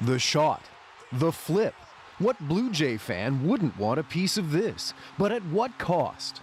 The shot, the flip. What Blue Jay fan wouldn't want a piece of this? But at what cost?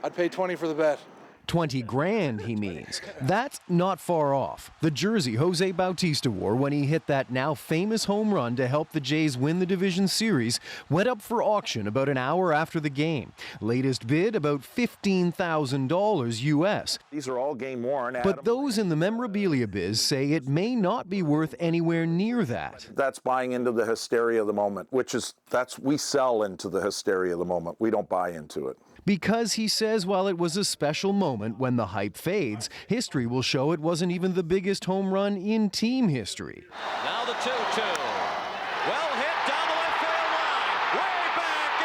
I'd pay 20 for the bet. 20 grand, he means. That's not far off. The jersey Jose Bautista wore when he hit that now famous home run to help the Jays win the division series went up for auction about an hour after the game. Latest bid, about $15,000 US. These are all game worn. But those in the memorabilia biz say it may not be worth anywhere near that. That's buying into the hysteria of the moment, we sell into the hysteria of the moment. We don't buy into it. Because he says while it was a special moment, when the hype fades, history will show it wasn't even the biggest home run in team history. Now the 2-2. Well hit down the left field line. Way back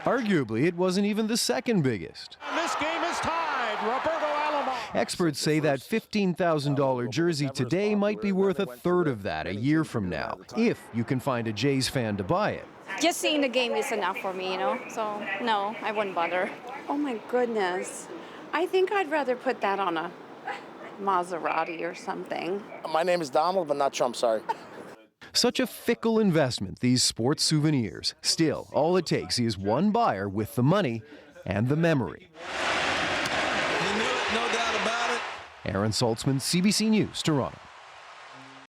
and go! Arguably, it wasn't even the second biggest. And this game is tied. Roberto Alomar. Experts say that $15,000 jersey today might be worth a third of that a year from now, if you can find a Jays fan to buy it. Just seeing the game is enough for me, so no, I wouldn't bother. Oh my goodness. I think I'd rather put that on a Maserati or something. My name is Donald, but not Trump, sorry. Such a fickle investment, these sports souvenirs. Still, all it takes is one buyer with the money and the memory. You knew it, no doubt about it. Aaron Saltzman, CBC News, Toronto.